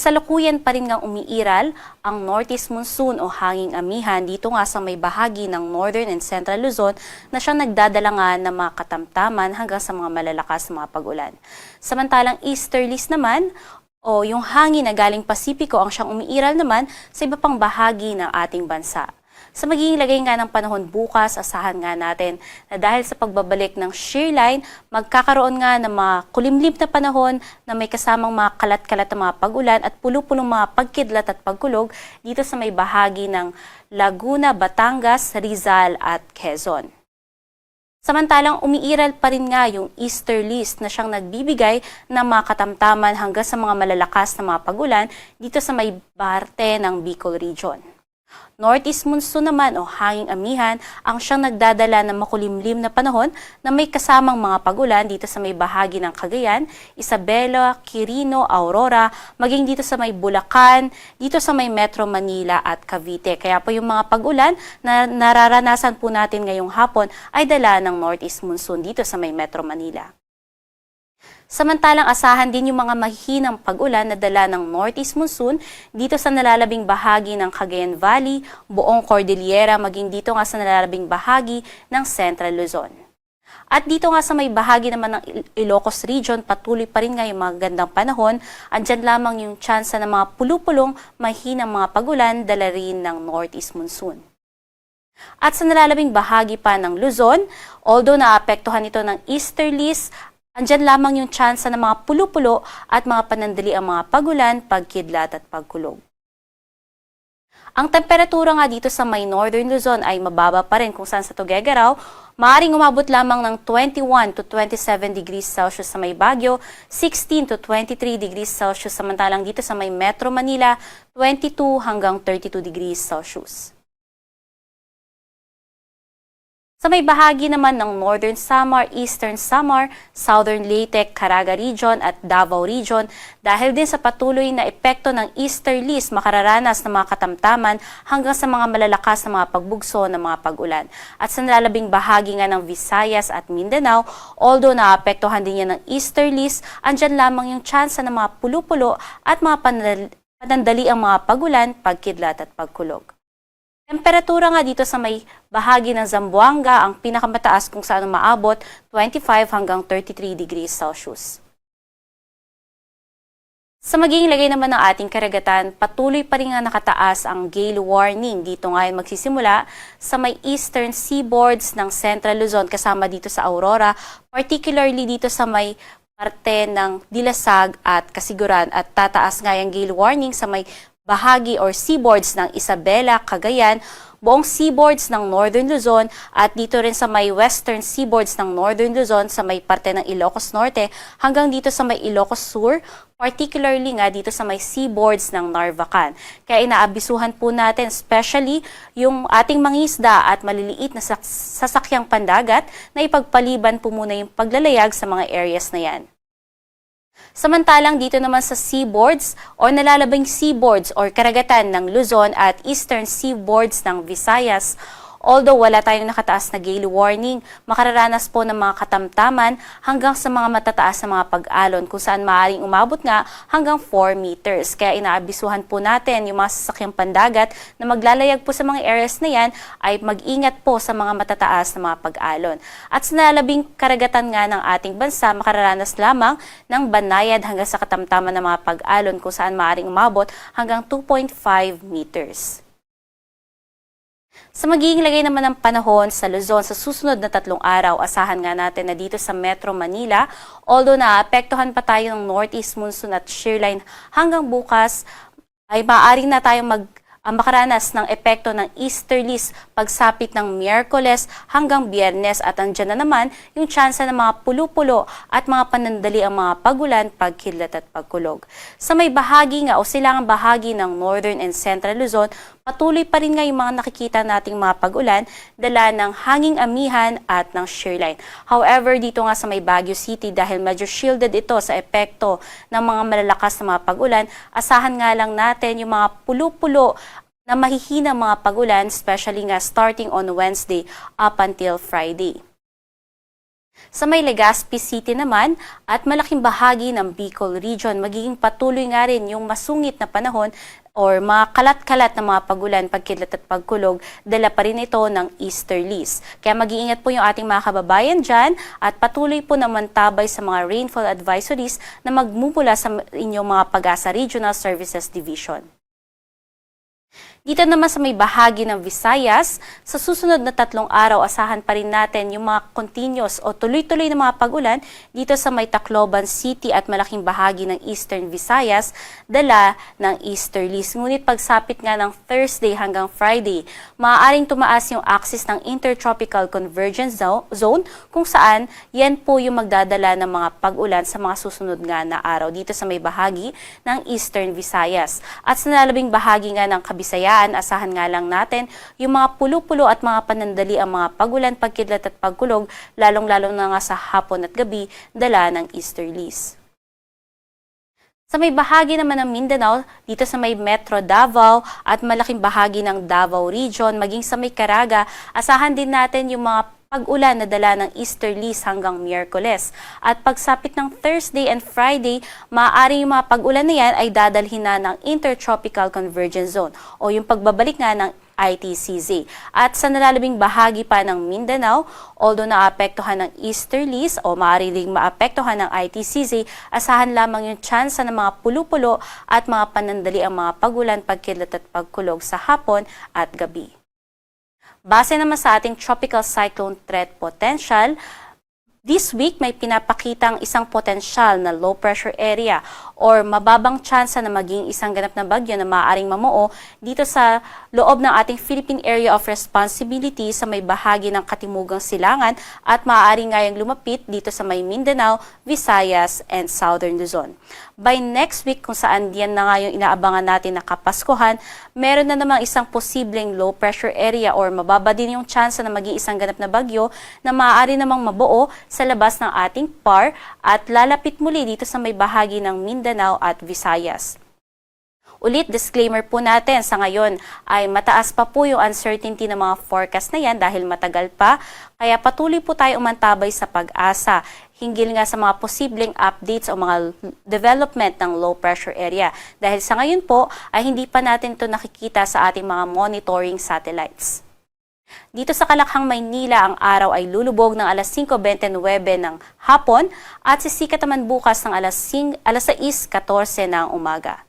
Kasalukuyan pa rin ngang umiiral ang northeast monsoon o hanging amihan dito nga sa may bahagi ng northern and central Luzon na siyang nagdadala nga ng mga katamtaman hanggang sa mga malalakas na mga pag-ulan. Samantalang easterlies naman o yung hangin na galing Pasipiko ang siyang umiiral naman sa iba pang bahagi ng ating bansa. Sa magiging lagay nga ng panahon bukas, asahan nga natin na dahil sa pagbabalik ng shear line, magkakaroon nga ng mga kulimlim na panahon na may kasamang mga kalat-kalat na mga pag-ulan at pulo-pulong mga pagkidlat at pagkulog dito sa may bahagi ng Laguna, Batangas, Rizal at Quezon. Samantalang umiiral pa rin nga yung easterlies na siyang nagbibigay ng mga katamtaman hanggang sa mga malalakas na mga pag-ulan dito sa may parte ng Bicol Region. Northeast monsoon naman o hanging amihan ang siyang nagdadala ng makulimlim na panahon na may kasamang mga pag-ulan dito sa may bahagi ng Cagayan, Isabela, Quirino, Aurora, maging dito sa may Bulacan, dito sa may Metro Manila at Cavite. Kaya po yung mga pag-ulan na nararanasan po natin ngayong hapon ay dala ng northeast monsoon dito sa may Metro Manila. Samantalang asahan din yung mga mahihinang pag-ulan na dala ng northeast monsoon dito sa nalalabing bahagi ng Cagayan Valley, buong Cordillera, maging dito nga sa nalalabing bahagi ng Central Luzon. At dito nga sa may bahagi naman ng Ilocos Region, patuloy pa rin nga yung mga gandang panahon. Andyan lamang yung tsansa ng mga pulupulong mahihinang mga pag-ulan dala rin ng northeast monsoon. At sa nalalabing bahagi pa ng Luzon, although naapektuhan ito ng easterlies, andyan lamang yung tsansa ng mga pulo-pulo at mga panandali ang mga pag-ulan, pagkidlat at pagkulog. Ang temperatura nga dito sa may northern Luzon ay mababa pa rin kung saan sa Tuguegarao, maaaring umabot lamang ng 21 to 27 degrees Celsius sa may Baguio, 16 to 23 degrees Celsius samantalang dito sa may Metro Manila, 22 hanggang 32 degrees Celsius. Sa may bahagi naman ng Northern Samar, Eastern Samar, Southern Leyte, Caraga Region at Davao Region, dahil din sa patuloy na epekto ng easterlies makararanas ng mga katamtaman hanggang sa mga malalakas na mga pagbugso ng mga pag-ulan. At sa nalalabing bahagi nga ng Visayas at Mindanao, although naapektuhan din yan ng easterlies, andyan lamang yung tsansa ng mga pulo-pulo at mga panandali ang mga pag-ulan, pagkidlat at pagkulog. Temperatura nga dito sa may bahagi ng Zamboanga ang pinakamataas kung saan maabot 25 hanggang 33 degrees Celsius. Sa magiging lagay naman ng ating karagatan, patuloy pa rin nga nakataas ang gale warning. Dito nga magsisimula sa may eastern seaboards ng Central Luzon kasama dito sa Aurora, particularly dito sa may parte ng Dilasag at Kasiguran at tataas nga yung gale warning sa may bahagi or seaboards ng Isabela, Cagayan, buong seaboards ng Northern Luzon at dito rin sa may western seaboards ng Northern Luzon sa may parte ng Ilocos Norte hanggang dito sa may Ilocos Sur, particularly nga dito sa may seaboards ng Narvacan. Kaya inaabisuhan po natin especially yung ating mangisda at maliliit na sasakyang pandagat na ipagpaliban po muna yung paglalayag sa mga areas na yan. Samantalang dito naman sa seaboards o nalalabing seaboards or karagatan ng Luzon at eastern seaboards ng Visayas, although wala tayong nakataas na gale warning, makararanas po ng mga katamtaman hanggang sa mga matataas na mga pag-alon kung saan maaaring umabot nga hanggang 4 meters. Kaya inaabisuhan po natin yung mga sasakyang pandagat na maglalayag po sa mga areas na yan ay mag-ingat po sa mga matataas na mga pag-alon. At sa nalalabing karagatan nga ng ating bansa, makararanas lamang ng banayad hanggang sa katamtaman ng mga pag-alon kung saan maaaring umabot hanggang 2.5 meters. Sa magiging lagay naman ng panahon sa Luzon sa susunod na 3 araw, asahan nga natin na dito sa Metro Manila, although naapektuhan pa tayo ng northeast monsoon at shear line hanggang bukas, ay maaaring na tayong makaranas ng epekto ng easterlies pagsapit ng Miyerkules hanggang Biyernes at andyan na naman yung tsansa ng mga pulo-pulo at mga panandali ang mga pagulan, pagkidlat at pagkulog. Sa may bahagi nga o silangang bahagi ng Northern and Central Luzon, patuloy pa rin nga yung mga nakikita nating mga pag-ulan dala ng hanging amihan at ng shear line. However, dito nga sa may Baguio City dahil medyo shielded ito sa epekto ng mga malalakas na mga pag-ulan, asahan nga lang natin yung mga pulo-pulo na mahihinang mga pag-ulan, especially nga starting on Wednesday up until Friday. Sa may Legazpi City naman at malaking bahagi ng Bicol Region, magiging patuloy nga rin yung masungit na panahon or mga kalat-kalat na mga pagulan, pagkidlat at pagkulog, dala pa rin ito ng easterlies. Kaya mag-iingat po yung ating mga kababayan dyan at patuloy po naman tabay sa mga rainfall advisories na magmumula sa inyong mga Pag-asa Regional Services Division. Dito naman sa may bahagi ng Visayas, sa susunod na 3 araw, asahan pa rin natin yung mga continuous o tuloy-tuloy na mga pag-ulan dito sa may Tacloban City at malaking bahagi ng Eastern Visayas, dala ng easterlies. Ngunit pagsapit nga ng Thursday hanggang Friday, maaaring tumaas yung axis ng Intertropical Convergence Zone kung saan yan po yung magdadala ng mga pag-ulan sa mga susunod nga na araw dito sa may bahagi ng Eastern Visayas. At sa nalalabing bahagi nga ng Kabisayaan, asahan nga lang natin yung mga pulo-pulo at mga panandali ang mga pagulan, pagkidlat at pagkulog, lalong-lalo na nga sa hapon at gabi, dala ng easterlies. Sa may bahagi naman ng Mindanao, dito sa may Metro Davao at malaking bahagi ng Davao Region, maging sa may Caraga, asahan din natin yung mga pag-ulan na dala ng easterlies hanggang Miyerkules. At pagsapit ng Thursday and Friday, maaaring yung mga pag-ulan na yan ay dadalhin na ng Intertropical Convergence Zone o yung pagbabalik nga ng ITCZ. At sa nalalabing bahagi pa ng Mindanao, although naapektuhan ng easterlies o maaari ring maapektuhan ng ITCZ, asahan lamang yung tsansa ng mga pulo-pulo at mga panandali ang mga pagulan, pagkidlat at pagkulog sa hapon at gabi. Base naman sa ating tropical cyclone threat potential, this week may pinapakitang isang potensyal na low pressure area or mababang tsansa na maging isang ganap na bagyo na maaaring mamuo dito sa loob ng ating Philippine Area of Responsibility sa may bahagi ng Katimugang Silangan at maaaring ngayong lumapit dito sa may Mindanao, Visayas, and Southern Luzon. By next week, kung saan diyan na nga yung inaabangan natin na Kapaskuhan, meron na namang isang posibleng low pressure area or mababa din yung tsansa na maging isang ganap na bagyo na maaari namang mabuo sa labas ng ating PAR at lalapit muli dito sa may bahagi ng Mindanao at Visayas. Ulit, disclaimer po natin, sa ngayon ay mataas pa po yung uncertainty ng mga forecast na yan dahil matagal pa, kaya patuloy po tayo umantabay sa pag-asa hinggil nga sa mga posibleng updates o mga development ng low pressure area. Dahil sa ngayon po ay hindi pa natin ito nakikita sa ating mga monitoring satellites. Dito sa Kalakhang, Maynila, ang araw ay lulubog ng alas 5:29 ng hapon at sisikat naman bukas ng alas 6:14 ng umaga.